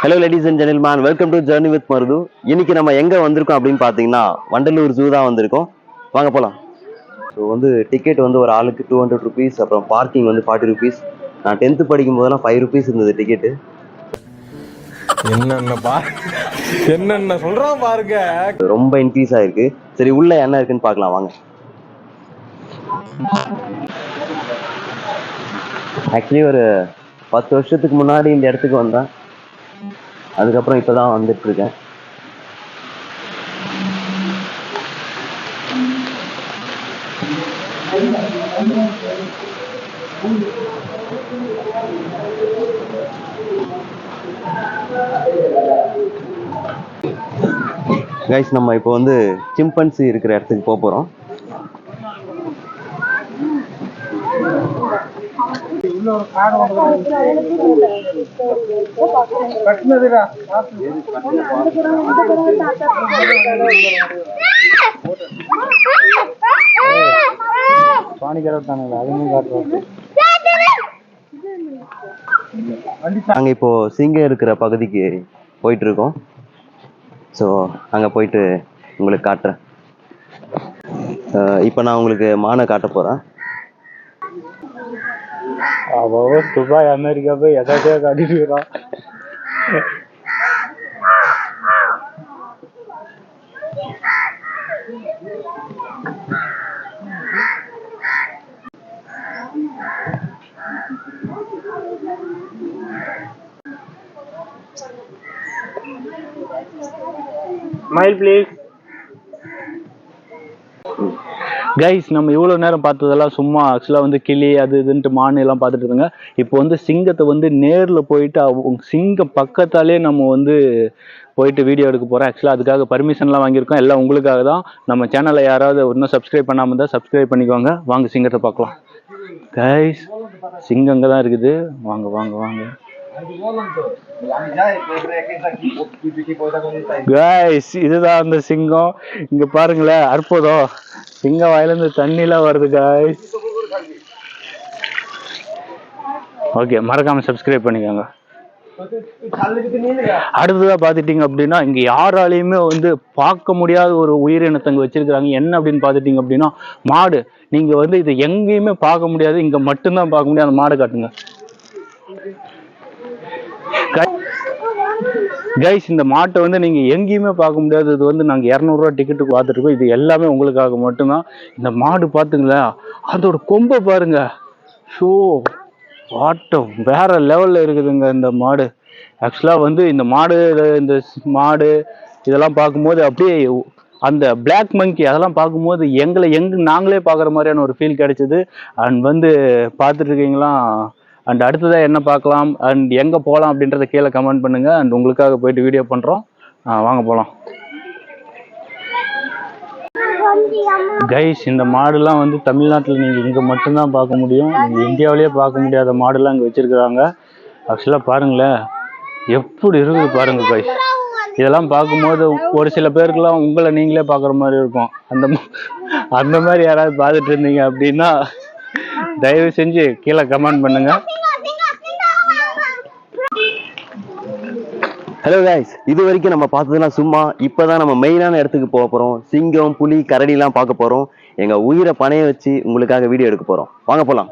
Hello ladies and gentlemen, welcome to journey with Maruthu. இன்னைக்கு நம்ம எங்க வந்திருக்கோம் அப்படின்னு பார்த்தீங்கன்னா வண்டலூர் ஜூ தான் வந்திருக்கோம். வாங்க போகலாம். ஸோ டிக்கெட் ஒரு ஆளுக்கு 200 ருபீஸ், அப்புறம் பார்க்கிங் 40 ருபீஸ். நான் 10th படிக்கும் போதெல்லாம் 5 ருபீஸ் இருந்தது டிக்கெட்டு. என்னென்ன சொல்றான் பாருங்க. ரொம்ப இன்க்ரீஸ் ஆயிருக்கு. சரி, உள்ள என்ன இருக்குன்னு பார்க்கலாம் வாங்க. ஆக்சுவலி ஒரு 10 வருஷத்துக்கு முன்னாடி இந்த இடத்துக்கு வந்தேன். அதுக்கப்புறம் இப்பதான் வந்துட்டு இருக்கேன். கைஸ், நம்ம இப்போ சிம்பன்சி இருக்கிற இடத்துக்கு போறோம். அங்க இப்போ சிங்கம் இருக்கிற பகுதிக்கு போயிட்டு இருக்கோம். ஸோ அங்க போயிட்டு உங்களுக்கு காட்டுறேன். இப்போ நான் உங்களுக்கு மானை காட்ட போறேன். துபாய் அமெரிக்கா போய் எதாச்சியா காட்டிட்டு ஸ்மைல் ப்ளீஸ். கைஸ், நம்ம இவ்வளோ நேரம் பார்த்ததெல்லாம் சும்மா ஆக்சுவலாக கிளி அது இதுன்ட்டு மான் எல்லாம் பார்த்துட்டு இருந்தோங்க. இப்போ சிங்கத்தை நேரில் போயிட்டு சிங்கம் பக்கத்தாலே நம்ம போயிட்டு வீடியோ எடுக்க போகிறோம். ஆக்சுவலாக அதுக்காக பர்மிஷன்லாம் வாங்கியிருக்கோம். எல்லாம் உங்களுக்காக தான். நம்ம சேனலை யாராவது இன்னும் சப்ஸ்கிரைப் பண்ணாமல் இருந்தால் சப்ஸ்கிரைப் பண்ணிக்கோங்க. வாங்க சிங்கத்தை பார்க்கலாம். கைஸ், சிங்கம் அங்கே தான் இருக்குது. வாங்க வாங்க வாங்க கைஸ், இதுதான் அந்த சிங்கம். இங்க பாருங்களேன், அற்புதம். சிங்கம் வாயிலிருந்து தண்ணிலாம் வருது கைஸ். ஓகே, மறக்காம சப்ஸ்கிரைப் பண்ணிக்கோங்க. அடுத்ததா பாத்துட்டீங்க அப்படின்னா, இங்க யாராலையுமே பார்க்க முடியாத ஒரு உயிரினத்தங்க வச்சிருக்காங்க. என்ன அப்படின்னு பாத்துட்டீங்க அப்படின்னா மாடு. நீங்க இதை எங்கேயுமே பார்க்க முடியாது, இங்க மட்டும்தான் பார்க்க முடியாது. அந்த மாடு காட்டுங்க கைஸ். இந்த மாட்டை நீங்க எங்கேயுமே பார்க்க முடியாது. இது நாங்க 200 ரூபா டிக்கெட்டுக்கு பார்த்துட்டு இருக்கோம். இது எல்லாமே உங்களுக்காக மட்டும்தான். இந்த மாடு பாத்துங்களா, அதோட கொம்பை பாருங்க. ஷோ வாட்டம் வேற லெவல்ல இருக்குதுங்க இந்த மாடு. ஆக்சுவலா இந்த மாடு இதெல்லாம் பார்க்கும்போது அப்படியே அந்த பிளாக் மங்கி அதெல்லாம் பார்க்கும்போது நாங்களே பார்க்குற மாதிரியான ஒரு ஃபீல் கிடைச்சது. அண்ட் பார்த்துட்டு இருக்கீங்களா. அண்ட் அடுத்ததா என்ன பார்க்கலாம் அண்ட் எங்க போகலாம் அப்படின்றத கீழே கமெண்ட் பண்ணுங்க. அண்ட் உங்களுக்காக போயிட்டு வீடியோ பண்றோம். வாங்க போகலாம். கைஸ், இந்த மாடுலாம் தமிழ்நாட்டில் நீங்கள் இங்கே மட்டும்தான் பார்க்க முடியும். நீங்கள் இந்தியாவிலேயே பார்க்க முடியாத மாடுலாம் இங்கே வச்சிருக்கிறாங்க. ஆக்சுவலாக பாருங்களேன், எப்படி இருக்குது பாருங்க கைஸ். இதெல்லாம் பார்க்கும்போது ஒரு சில பேருக்குலாம் உங்களை நீங்களே பார்க்குற மாதிரி இருக்கும். அந்த மாதிரி யாராவது பார்த்துட்டு இருந்தீங்க அப்படின்னா தயவு செஞ்சு கீழே கமெண்ட் பண்ணுங்க. ஹலோ கைஸ், இது வரைக்கும் நம்ம பார்த்ததெல்லாம் சும்மா. இப்பதான் நம்ம மெயினான இடத்துக்கு போக போறோம். சிங்கம், புலி, கரடி எல்லாம் பார்க்க போறோம். எங்க உயிரை பணைய வச்சு உங்களுக்காக வீடியோ எடுக்க போறோம். வாங்க போலாம்.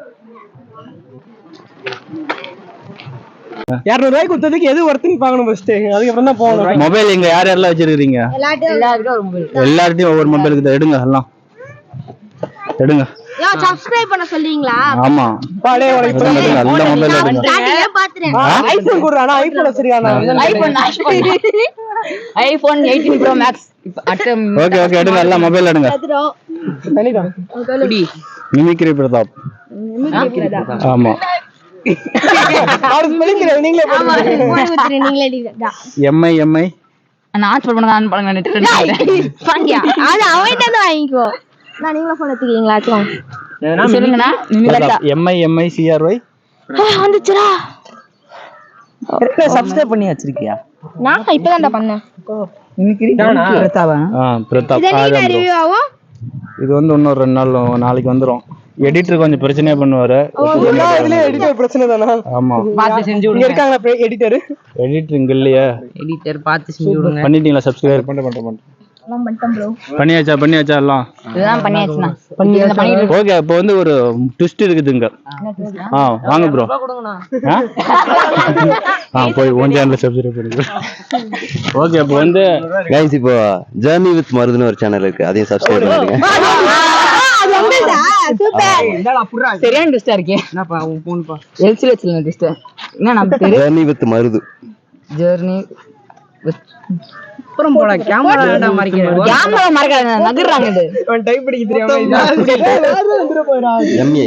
200 ரூபாய்க்கு கொடுத்ததுக்கு எது ஒர்த்துன்னு பார்க்கணும் ஃபர்ஸ்ட். அதுக்கப்புறம் தான் போகணும். மொபைல் எங்க யார் யாரெல்லாம் வச்சிருக்கீங்க? எல்லார்ட்டையும் ஒவ்வொரு மொபைல் இருக்குது. எடுங்க, எல்லாம் எடுங்க. சப்ஸ்கிரைப் பண்ண சொல்றீங்களா? ஆமா, பாடே வரைக்கும் நல்ல மொபைல் எடுங்க. ஸ்டார்டிங்கே பாத்துறேன். ஐபோன் குடுறானா? ஐபோன் வச்சிருக்கானா? IPhone 18 Pro Max. Okay okay, எடுங்க, எல்லா மொபைல் எடுங்க. தனிதா மிமிக்ரி பிரதாப். ஆமா, நீங்களே எம்ஐ நான் சொல்ல நான் பணம் நினைக்கிறேன். அது அவன்கிட்ட தான் வாங்கிக்கோ. நான் நீங்களே போன் எடுத்துக்கீங்களா? சொல்லுங்கண்ணா. Mi CRY வந்துச்சுடா. சப்ஸ்கிரைப் பண்ணி வச்சிருக்கியா? நான் இப்பதான் பண்ணேன். பிரதாப். இது இன்னொரு 2 நாள் நாளைக்கு வந்துரும். எடிட்டர் கொஞ்சம் பிரச்சனையா பண்ணுவாரு. எடிட்டர் பிரச்சனை தானா? ஆமா, பார்த்து செஞ்சு இங்க இருக்காங்களா எடிட்டர்? எடிட்டர் இங்க இல்லையா? எடிட்டர் பார்த்து செஞ்சு விடுங்க. பண்ணிட்டீங்களா? சப்ஸ்கிரைப் எல்லாம் பண்ணிட்டோம் ப்ரோ. பண்ணியாச்சா எல்லாம்? இதுதான் பண்ணியாச்சுனா. பண்ணிட்டு ஓகே, இப்போ வந்து ஒரு ட்விஸ்ட் இருக்குதுங்க. வாங்க ப்ரோ. போய் உன் சேனல்ல சப்ஸ்கிரைப் பண்ணுங்க. ஓகே, இப்போ வந்து கைஸ் இப்போ ஜர்னி வித் மருதுன்னு ஒரு சேனல் இருக்கு, அதையும் சப்ஸ்கிரைப் பண்ணிடுங்க. சரியான ட்விஸ்டா இருக்கே. என்னப்பா உன் போன்பா? எல்சில வச்சிருந்த ட்விஸ்ட். என்ன நம்ம பேரு? Journey with Marudhu. ஜர்னி அப்புறம் போடா கேமரா ஏன்டா மறைக்கிறீங்க? கேமரா மறைக்காத, நகர்றாங்க இது. அவன் டைப் படிக்க தெரியாம எம்ஏ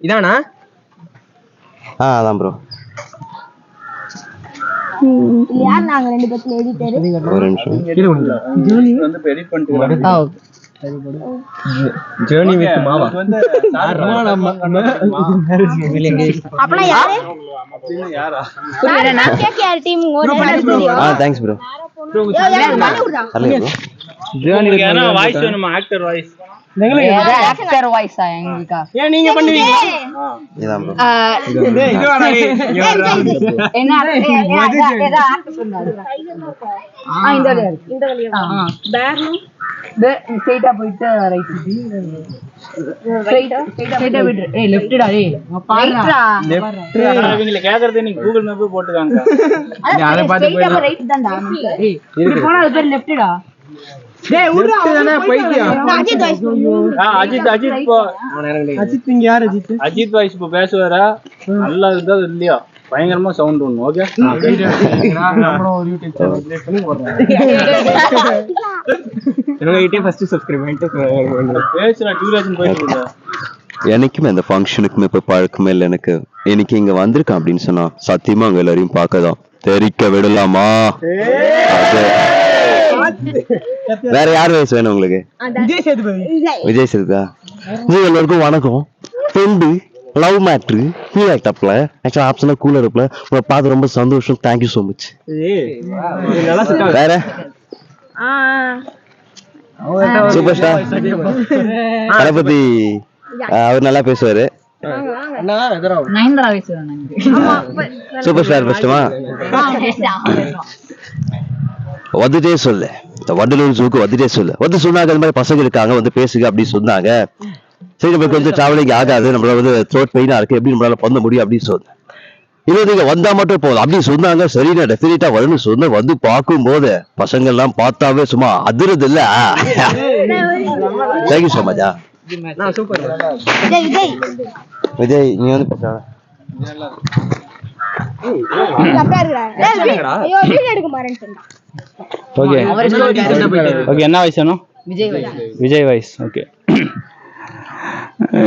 இதானா? அதான் ப்ரோ. யார் நாங்க ரெண்டு பேரும் எடிட்டர்? ஒரு நிமிஷம். ஜர்னி வந்து எடிட் பண்ணிட்டு ஜர்னி வித் மாமா. அப்பனா யாரு? நான் கேகேஆர் டீம் ஒரு தெரியும். Thanks bro. யார் பண்ணி விடுறா? சரிங்க ப்ரோ. ஜர்னி வித் வாய்ஸ் வேணுமா? Actor voice. ஆக்டர் வாய்ஸா எங்களுக்கா? ஏன் நீங்க பண்ணுவீங்க? இதான் ப்ரோ. என்ன ஏதா ஆக்டர் சொன்னாரு. இந்த வழியா பேர்னும் ஸ்ட்ரைட்டா போயிட்டு ரைட் ஸ்ட்ரைட்டா போயிட்டு லெஃப்ட்டா பாருடா. இவங்கள கேக்குறது நீங்க கூகுள் மேப் போட்டுக்காங்க. அத பார்த்து போய் ரைட் தான்டா. இது போனா அது பேர் லெஃப்ட்டா. டேய் உடா தானே பைத்தியா. அஜித் வாய்ஸ். அஜித் போ. அஜித் இங்க யார் அஜித்? அஜித் வாய்ஸ் இப்போ பேசுவாரா? நல்லா இருந்தா இல்லையா? பயங்கரமா சவுண்ட் ஒண்ணு. ஓகே, நம்மளும் ஒரு யூடியூப் சேனல் கிரியேட் பண்ணி போடுறோம். என்னோட யூடியூப் ஃபர்ஸ்ட் சப்ஸ்கிரைப் பண்ணிட்டு பேசுற டியூரேஷன் போயிட்டு இருக்கு. எனக்கும் இந்த ஃபங்க்ஷனுக்குமே இப்போ பழக்கமே இல்லை. எனக்கு இன்னைக்கு இங்க வந்திருக்கேன் அப்படின்னு சொன்னா சத்தியமா அவங்க எல்லாரையும் பார்க்கதான். தெரிக்க விடலாமா? வேற யார் வயசு வேணும் உங்களுக்கு? விஜய் சேதுபதி. விஜய் சேதுதா? விஜய் எல்லாருக்கும் வணக்கம். ஃப்ரெண்டு லவ் மேட்ரு கீழே டப்ல ஆக்சுவலா ஆப்ஷனா கூலர் இருப்பல உங்களை பார்த்து ரொம்ப சந்தோஷம். Thank you so much. வேற சூப்பர் ஸ்டார் தளபதி, அவர் நல்லா பேசுவாரு. நயன்தாரா பேசுறாங்க. சூப்பர் ஸ்டார் பெஸ்ட்டுமா? வந்துட்டே சொல்லு, இந்த வண்டலூர் ஜூக்கு வந்துட்டே சொல்லு. வந்து சொன்னாங்க இந்த மாதிரி பசங்க இருக்காங்க வந்து பேசுங்க அப்படின்னு சொன்னாங்க. சரி, நம்மளுக்கு வந்து டிராவலிங் ஆகாது, நம்மளால வந்து த்ரோட் பெயினா இருக்கு, எப்படி நம்மளால பண்ண முடியும் அப்படின்னு சொன்னேன். இல்லை நீங்க வந்தா மட்டும் போதும் அப்படின்னு சொன்னாங்க. சரி, நான் டெஃபினட்டா வரணும்னு சொன்னேன். வந்து பார்க்கும் போது பசங்க எல்லாம் பார்த்தாவே சும்மா அதிருது இல்ல. தேங்க்யூ ஸோ மச்சா. விஜய் நீ வந்து பேசுற. ஐயோ வீடியோ எடுக்க மாட்டேன்னு சொன்னா. ஓகே ஓகே, என்ன வாய்ஸ் வேணும்? Vijay voice. Vijay voice. Okay.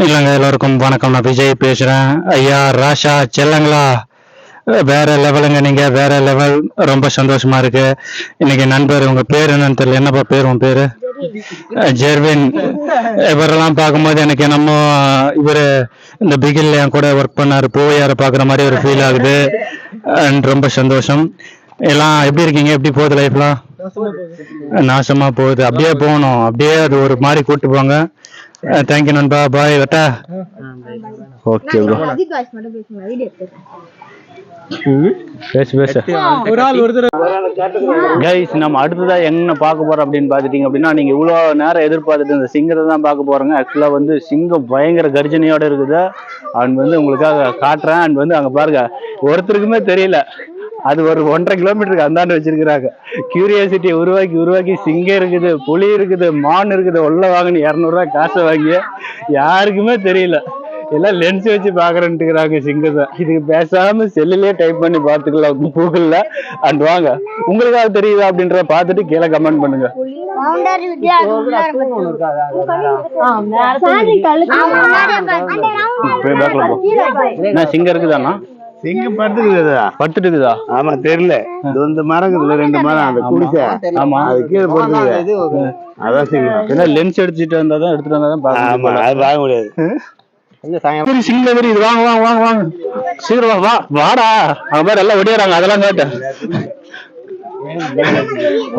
இல்லைங்க, எல்லாருக்கும் வணக்கம். நான் விஜய் பேசுறேன். ஐயா ராஷா செல்லங்களா, வேற லெவலுங்க. நீங்க வேற லெவல். ரொம்ப சந்தோஷமா இருக்கு. இன்னைக்கு நண்பர், உங்க பேர் என்னன்னு தெரியல. என்னப்பா பேர்? உன் பேரு? ஜெர்வின். இவரெல்லாம் பார்க்கும்போது எனக்கு என்னமோ இவரு இந்த பிகில் என் கூட ஒர்க் பண்ணாரு பூவையார பாக்குற மாதிரி ஒரு ஃபீல் ஆகுது. ரொம்ப சந்தோஷம். எல்லாம் எப்படி இருக்கீங்க? எப்படி போகுது லைஃப்லாம்? நாசமா போகுது. அப்படியே போகணும், அப்படியே அது ஒரு மாதிரி கூட்டு போங்க. தேங்க்யூ நண்பா, பாய். வெட்டா. Okay bro. அஜித் வாய்ஸ் மட்டும் பேசுங்க, வீடியோ எடுத்து. பேசு. ஒரு ஆள் ஒருத்தர். கைஸ், நம்ம அடுத்ததா என்ன பார்க்க போறோம் அப்படின்னு பாத்துட்டீங்க அப்படின்னா, நீங்க இவ்வளவு நேரம் எதிர்பார்த்துட்டு இந்த சிங்கத்தை தான் பார்க்க போறோங்க. ஆக்சுவலா வந்து சிங்கம் பயங்கர கர்ஜனையோட இருக்குது. அண்ட் வந்து உங்களுக்காக காட்டுறேன். அண்ட் வந்து அங்க பாருங்க, ஒருத்தருக்குமே தெரியல. அது ஒரு 1.5 கிலோமீட்டருக்கு அந்தாண்டு வச்சிருக்கிறாங்க. கியூரியாசிட்டியை உருவாக்கி சிங்கம் இருக்குது, புலி இருக்குது, மான் இருக்குது, உள்ள வாங்கினு 200 ரூபாய் காசை வாங்கி யாருக்குமே தெரியல. எல்லாம் லென்ஸ் வச்சு பாக்குறேன்ட்டுக்கிறாங்க சிங்கத்தை. இதுக்கு பேசாம செல்லுலயே டைப் பண்ணி பாத்துக்கலாம் கூகுள்ல. அண்ட் வாங்க, உங்களுக்காக தெரியுதா அப்படின்றத பார்த்துட்டு கீழே கமெண்ட் பண்ணுங்க. சிங்கம் இருக்குதாண்ணா? சிங்கம் படுத்துட்டு இருக்குதா? ஆமா, தெரியல. இது வந்து மரம் இருக்குதுல, 2 மரம், அந்த குடிசை. ஆமா, அது கீழே படுத்துக்குது. அதான் சிங்கம். ஏன்னா லென்ஸ் எடுத்துட்டு வந்தாதான் ஆமா, அது பார்க்க முடியாது. சிங்கம் இது. வாங்க வாங்க வாங்க வாங்க, சீக்கிரம் வா. வாடா, அவங்க மாதிரி எல்லாம் ஒடியாராங்க. அதெல்லாம் கேட்டேன்.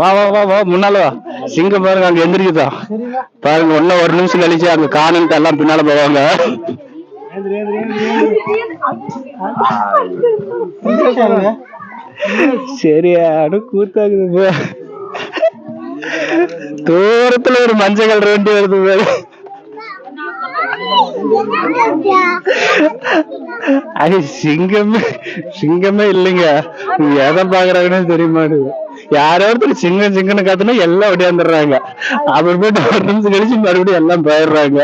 வா வா வா வா முன்னால வா. சிங்கம் பாருங்க அங்க எந்திரிக்குதா பாருங்க. இன்னும் ஒரு நிமிஷம் கழிச்சு அங்க காணுன்ட்டு எல்லாம் பின்னால போவாங்க. சரியாடு கூத்தாக்குது. தூரத்துல ஒரு மஞ்சள் கலர் வண்டி வருது பாரு. அது சிங்கமே இல்லைங்க. எதை பாக்குறாங்கன்னு தெரிய மாட்டேங்குது. யாரோ ஒருத்தர் சிங்கம் சிங்கன்னு காத்துனா எல்லாம் ஒடியாந்துடுறாங்க. அப்புறமேட்டு ஒரு நிமிஷம் கழிச்சு மறுபடியும் எல்லாம் போயிடுறாங்க.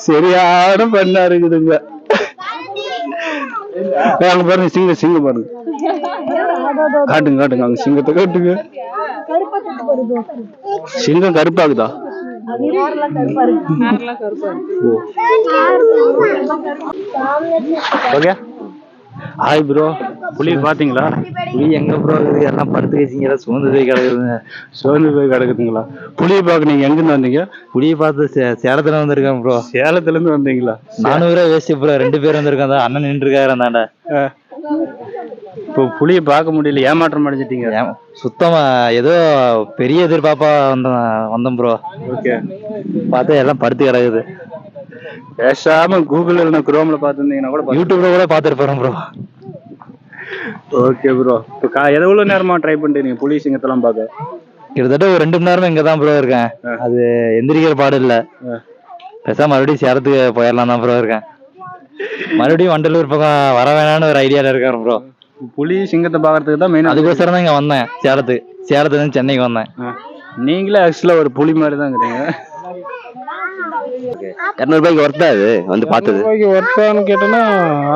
சரியான பண்ணா இருக்குதுங்க. அங்க பாருங்க சிங்கம் பாருங்க. காட்டுங்க அங்க சிங்கத்தை காட்டுங்க. சிங்கம் கருப்பாகுதா? ஓகே. Hi bro. புலி பாத்தீங்களா? புலி எங்க ப்ரோ இருக்குது? எல்லாம் படுத்து வச்சிங்களா? சோர்ந்து போய் கிடக்குதுங்களா? புலியை பார்க்க நீங்க எங்க இருந்து வந்தீங்க? புலியை பார்த்து சேலத்துல வந்திருக்கேன் ப்ரோ. சேலத்துல இருந்து வந்தீங்களா? 400 வேஸ்ட் ப்ரோ. 2 பேர் வந்திருக்காங்க. அண்ணன் நின்று இருக்காரு அந்தாண்ட. இப்போ புலியை பார்க்க முடியல, ஏமாற்றம் அடைஞ்சிட்டீங்க. சுத்தமா ஏதோ பெரிய எதிர்பார்ப்பா வந்தோம் ப்ரோ. ஓகே. பார்த்தா எல்லாம் படுத்து கிடக்குது. பேசாம கூகுள் இல்லைன்னா குரோம்ல பார்த்துருந்தீங்கன்னா கூட யூடியூப்ல கூட பார்த்துருப்பேன் ப்ரோ. Okay bro. இப்போ எவ்வளவு நேரமா ட்ரை பண்ணிட்டீங்க புலி சிங்கத்தெல்லாம் பார்க்க? கிட்டத்தட்ட ஒரு 2 மணி நேரமா இங்கதான் ப்ரோ இருக்கேன். அது எந்திரிக்கிற பாடு இல்ல. பேசாம மறுபடியும் சேலத்துக்கு போயிடலாம் தான் ப்ரோ இருக்கேன். மறுபடியும் வண்டலூர் பக்கம் வர வேணான்னு ஒரு ஐடியால இருக்கேன் ப்ரோ. புலி சிங்கத்தை பாக்குறதுக்கு தான் மெயின். அதுக்கோசரம் தான் இங்க வந்தேன். சேலத்துல இருந்து சென்னைக்கு வந்தேன். நீங்களே ஆக்சுவலா ஒரு புலி மாதிரி தான் இருக்கீங்க. 200 ரூபாய்க்கு ஒர்த்தா இது வந்து பார்த்தது? ஒர்த்தான்னு கேட்டோன்னா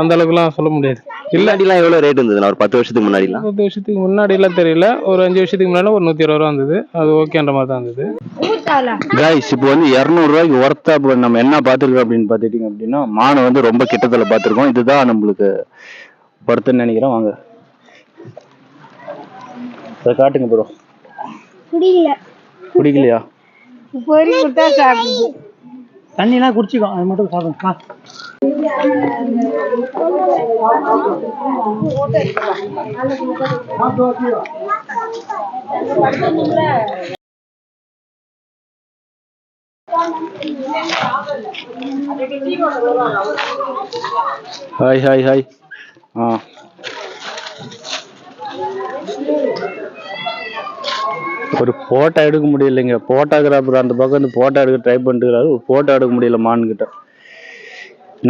அந்த அளவுக்குலாம் சொல்ல முடியாது. இல்லாட்டிலாம் எவ்வளவு ரேட் இருந்தது? ஒரு 10 வருஷத்துக்கு முன்னாடிலாம் 10 வருஷத்துக்கு முன்னாடி எல்லாம் தெரியல. ஒரு 5 வருஷத்துக்கு முன்னாடி ஒரு 120 ரூபா இருந்தது. அது ஓகேன்ற மாதிரி தான் இருந்தது. கைஸ் இப்போ வந்து 200 ரூபாய்க்கு ஒர்த்தா நம்ம என்ன பார்த்துருக்கோம் அப்படின்னு பார்த்துட்டீங்க அப்படின்னா, மானை வந்து ரொம்ப கிட்டத்துல பார்த்துருக்கோம். இதுதான் நம்மளுக்கு ஒர்த்துன்னு நினைக்கிறேன். வாங்க அதை காட்டுங்க ப்ரோ. குடிக்கலையா? தண்ணிலாம் குடிச்சிக்கோ, அது மட்டும் சாப்பிடுங்க. ஹாய். ஒரு போட்டோ எடுக்க முடியலைங்க. போட்டோகிராஃபர் அந்த பக்கம் வந்து போட்டோ எடுக்க ட்ரை பண்ணிட்டுக்கிறாரு. ஒரு போட்டோ எடுக்க முடியல மான்கிட்ட.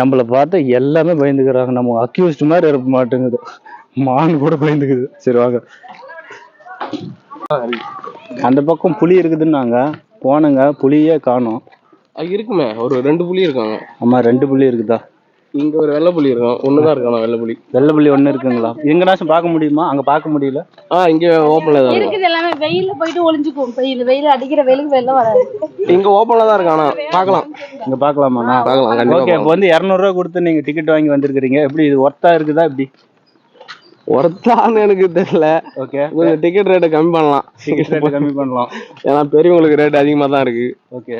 நம்மளை பார்த்தா எல்லாமே பயந்துக்கிறாங்க. நம்ம அக்யூஸ்ட் மாதிரி இருக்க மாட்டேங்குது. மான் கூட பயந்துக்குது. சரி வாங்க. அந்த பக்கம் புலி இருக்குதுன்னாங்க. போனங்க, புலியே காணோம். இருக்குமே, ஒரு 2 புலி இருக்காங்க. ஆமா, 2 புலி இருக்குதா? இங்க ஒரு வெள்ளை புலி இருக்கும். ஒண்ணுதான் இருக்கானா வெள்ளை புலி? வெள்ளை புலி ஒண்ணு இருக்குங்களா? எங்கனாச்சும் பார்க்க முடியுமா? அங்க பார்க்க முடியல. இங்க ஓப்பன்ல தான் இருக்குது. எல்லாமே வெயில்ல போயிட்டு ஒளிஞ்சுக்கும். வெயில் அடிக்கிற வெயிலுக்கு வெளில வராது. இங்க ஓப்பன்ல தான் இருக்கானா? பார்க்கலாம். இங்க பார்க்கலாமா? பார்க்கலாம். ஓகே. இப்போ வந்து 200 ரூபா கொடுத்து நீங்க டிக்கெட் வாங்கி வந்திருக்கீங்க. எப்படி இது ஒர்த்தா இருக்குதா? எப்படி ஒர்த்தான்னு எனக்கு தெரியல. ஓகே. கொஞ்சம் டிக்கெட் ரேட்டை கம்மி பண்ணலாம். டிக்கெட் ரேட் கம்மி பண்ணலாம். ஏன்னா பெரியவங்களுக்கு ரேட் அதிகமா தான் இருக்கு. ஓகே.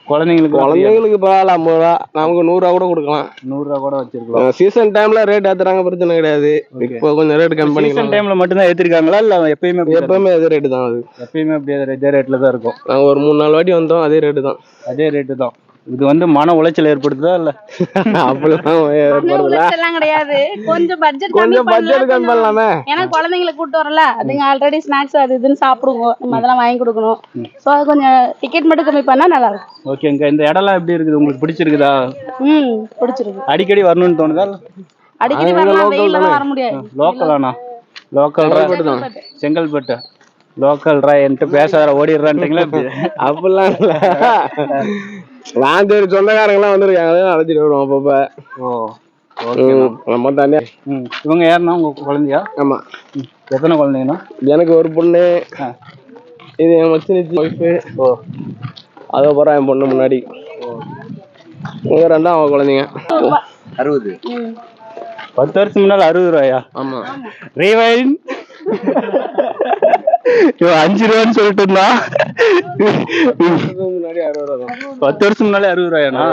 குழந்தைங்களுக்கு பரவாயில்ல 50 ரூபா. நமக்கு 100 ரூபா கூட கொடுக்கலாம். 100 ரூபா கூட வச்சிருக்கலாம். சீசன் டைம்ல ரேட் ஏத்துறாங்க, பிரச்சனை கிடையாது. இப்போ கொஞ்சம் ரேட் கம்மி பண்ணிக்கலாம். சீசன் டைம்ல மட்டும் தான் ஏத்திருக்காங்களா இல்ல எப்பயுமே அதே ரேட்டு தான்? அது எப்பயுமே இதே ரேட்ல தான் இருக்கும். நாங்க ஒரு 3-4 வாட்டி வந்தோம். அதே ரேட்டு தான். அதே ரேட்டு தான். இது வந்து மன உளைச்சல் ஏற்படுத்துதா இல்ல? அப்படிலாம் கிடையாது. கொஞ்சம் பட்ஜெட் கம்மி பண்ணலாமே. ஏன்னா குழந்தைங்களை கூட்டு வரல, அதுங்க ஆல்ரெடி ஸ்நாக்ஸ் அது இதுன்னு சாப்பிடுங்க. நம்ம அதெல்லாம் வாங்கி கொடுக்கணும். சோ அது கொஞ்சம் டிக்கெட் மட்டும் கம்மி பண்ணா நல்லா இருக்கும். ஓகேங்க. இந்த இடம்லாம் எப்படி இருக்குது? உங்களுக்கு பிடிச்சிருக்குதா? பிடிச்சிருக்கு. அடிக்கடி வரணும்னு தோணுதா? அடிக்கடி வரலாம், வெயில்ல தான் வர முடியாது. லோக்கலானா? லோக்கல் செங்கல்பட்டு லோக்கல் என்கிட்ட பேசாத ஓடிடுறான்ட்டீங்களா? அப்படிலாம் இல்ல. நான் சரி சொந்தக்காரங்களாம் வந்திருக்காங்க, அழைச்சிட்டு வருவோம் அப்பப்ப. நம்ம தனியா. இவங்க யாருன்னா உங்க குழந்தையா? ஆமா. எத்தனை குழந்தைங்கண்ணா? எனக்கு ஒரு பொண்ணு. இது என் மச்சினிச்சி ஒய்ஃபு. அதுக்கப்புறம் என் பொண்ணு முன்னாடி. இவங்க 2 அவங்க குழந்தைங்க. 60. 10 வருஷம் முன்னால 60 ரூபாயா? ஆமா. ரீவைன் 5 ரூபான்னு சொல்லிட்டு இருந்தா. முன்னாடி 60 ரூபா தான். 10 வருஷம் முன்னாலே 60 ரூபாயாண்ணா?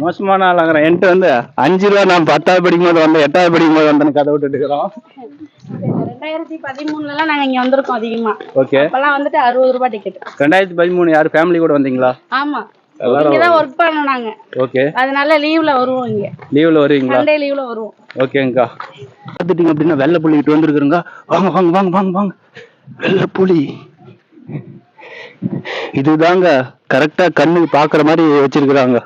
மோசமான ஆளாங்கிறேன். என்கிட்ட வந்து 5 ரூபா நான் 10வது படிக்கும் போது வந்தேன், 8வது படிக்கும் போது வந்தேன்னு கதை விட்டுட்டு இருக்கிறோம். 2013 நாங்க இங்க வந்திருக்கோம் அதிகமா. ஓகே. அப்பெல்லாம் வந்துட்டு 60 ரூபாய் டிக்கெட். 2013 யாரு ஃபேமிலி கூட வந்தீங்களா? ஆமா. இங்க தான் ஒர்க் பண்ணோம் நாங்க. ஓகே. அதனால லீவ்ல வருவோம் இங்க. லீவ்ல வருவீங்களா? சண்டே லீவ்ல வருவோம். ஓகேங்கக்கா. பார்த்துட்டீங்க அப்படின்னா வெள்ளை புள்ளிக்கிட்டு வந்துருக்குறங்க. வாங்க வாங்க வாங்க வாங்க வாங்க. வெள்ளை புலி இதுதாங்க கரெக்டா கண்ணுக்கு பாக்குற மாதிரி வச்சிருக்கிறாங்க.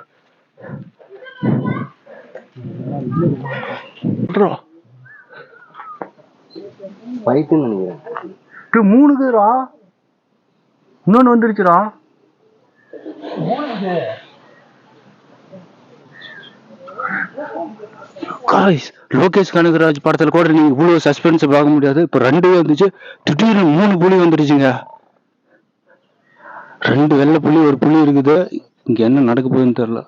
ஃபைட்டுன்னு நினைக்கிறேன். 3 பேரா? இன்னொன்னு வந்துருச்சுடா. லோகேஷ் கனகராஜ் படத்துல கூட நீங்க இவ்வளவு சஸ்பென்ஸ் பார்க்க முடியாது. இப்ப 2 வந்துச்சு, திடீர்னு 3 புலி வந்துருச்சுங்க. 2 வெள்ளை புலி, ஒரு புலி இருக்குது. இங்க என்ன நடக்க போகுதுன்னு தெரியல.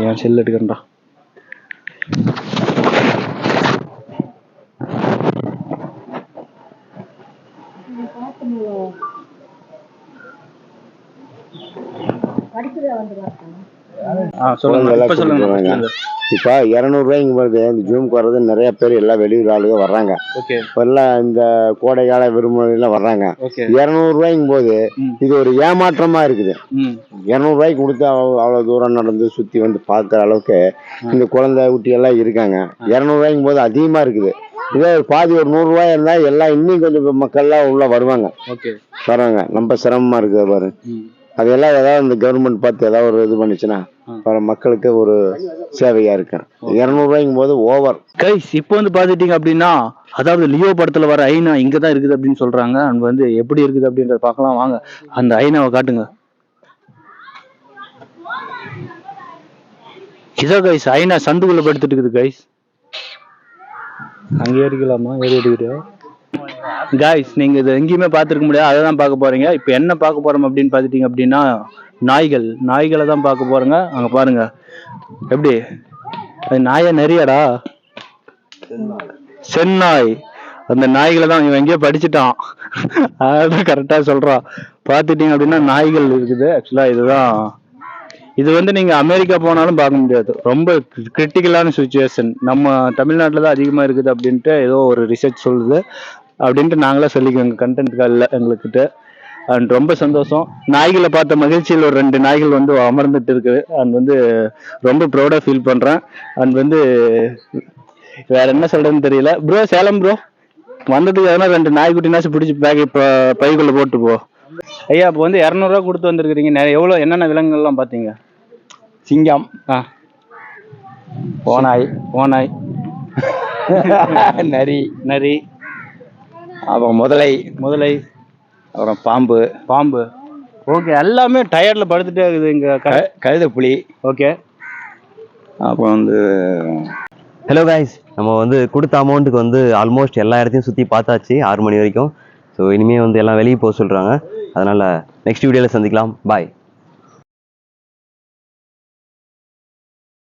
என் செல் எடுக்கிறேன்டா. இப்ப 200 ரூபாய்க்கு வருது. இந்த ஜூமுக்கு வர்றது நிறைய பேர் எல்லாம் வெளியூர் ஆளுங்க வர்றாங்க. இப்ப எல்லாம் இந்த கோடைகால விடுமுறையில வர்றாங்க. 200 ரூபாய்க்கும் போது இது ஒரு ஏமாற்றமா இருக்குது. 200 ரூபாய்க்கு கொடுத்து அவ்வளவு தூரம் நடந்து சுத்தி வந்து பாக்குற அளவுக்கு இந்த குழந்தை குட்டி எல்லாம் இருக்காங்க. 200 ரூபாய்க்கும் போது அதிகமா இருக்குது. இதே பாதி ஒரு 100 ரூபாய் இருந்தா எல்லாம் இன்னும் கொஞ்சம் மக்கள்லாம் உள்ள வருவாங்க. ரொம்ப சிரமமா இருக்குது பாரு. அதெல்லாம் ஏதாவது இந்த கவர்மெண்ட் பார்த்து ஏதாவது ஒரு இது பண்ணிச்சுன்னா மக்களுக்கு ஒரு சேவையா இருக்கு. 200 ரூபாய்க்கும் போது ஓவர். கைஸ் இப்போ வந்து பாத்துட்டீங்க அப்படின்னா, அதாவது லியோ படத்துல வர ஐநா இங்கதான் இருக்குது அப்படின்னு சொல்றாங்க. அண்ட் வந்து எப்படி இருக்குது அப்படின்றத பார்க்கலாம் வாங்க. அந்த ஐநாவை காட்டுங்க. இதோ கைஸ் ஐநா சந்துக்குள்ள படுத்துட்டு இருக்குது கைஸ். அங்கே ஏறிக்கலாமா? ஏறி எடுக்கிறியா கைஸ்? நீங்க இதை எங்கேயுமே பார்த்துருக்க முடியாது. அதை தான் பார்க்க போறீங்க. இப்போ என்ன பார்க்க போறோம் அப்படின்னு பார்த்துட்டீங்க அப்படின்னா, நாய்களை தான் பார்க்க போறோங்க. அங்க பாருங்க எப்படி அது நாயை நிறையடா, செந்நாய். அந்த நாய்களை தான் இவன் எங்கேயோ படிச்சுட்டான். அதான் கரெக்டா சொல்றான். பார்த்துட்டீங்க அப்படின்னா நாய்கள் இருக்குது. ஆக்சுவலா இது வந்து நீங்க அமெரிக்கா போனாலும் பார்க்க முடியாது. ரொம்ப கிரிட்டிக்கலான சுச்சுவேஷன். நம்ம தமிழ்நாட்டில் தான் அதிகமா இருக்குது அப்படின்ட்டு ஏதோ ஒரு ரிசர்ச் சொல்லுது. அப்படின்ட்டு நாங்களே சொல்லிக்குவோங்க கண்டென்ட்கால எங்களுக்கிட்ட. அண்ட் ரொம்ப சந்தோஷம். நாய்களை பார்த்த மகிழ்ச்சியில் ஒரு 2 நாய்கள் வந்து அமர்ந்துட்டு இருக்குது. அண்ட் வந்து ரொம்ப ப்ரௌடா ஃபீல் பண்றேன். அண்ட் வந்து வேற என்ன சொல்றதுன்னு தெரியல. ப்ரோ சேலம் ப்ரோ வந்ததுக்கு எதனா 2 நாய்க்குட்டினாச்சும் பிடிச்சி பைக்குள்ள போட்டு போ. ஐயா இப்போ வந்து 200 ரூபா கொடுத்து வந்திருக்கிறீங்க. எவ்வளோ என்னென்ன விலங்குகள்லாம் பார்த்தீங்க? சிங்கம், ஓநாய், நரி, அப்புறம் முதலை, அப்புறம் பாம்பு. ஓகே, எல்லாமே டயர்ட்ல படுத்துட்டே இருக்குது. இங்க கழுதை புலி. ஓகே, அப்புறம் வந்து ஹலோ கைஸ், நம்ம வந்து கொடுத்த அமௌண்ட்டுக்கு வந்து ஆல்மோஸ்ட் எல்லா இடத்தையும் சுற்றி பார்த்தாச்சு 6 மணி வரைக்கும். ஸோ இனிமேல் வந்து எல்லாம் வெளியே போக சொல்கிறாங்க. அதனால் நெக்ஸ்ட் வீடியோவில் சந்திக்கலாம். பாய்.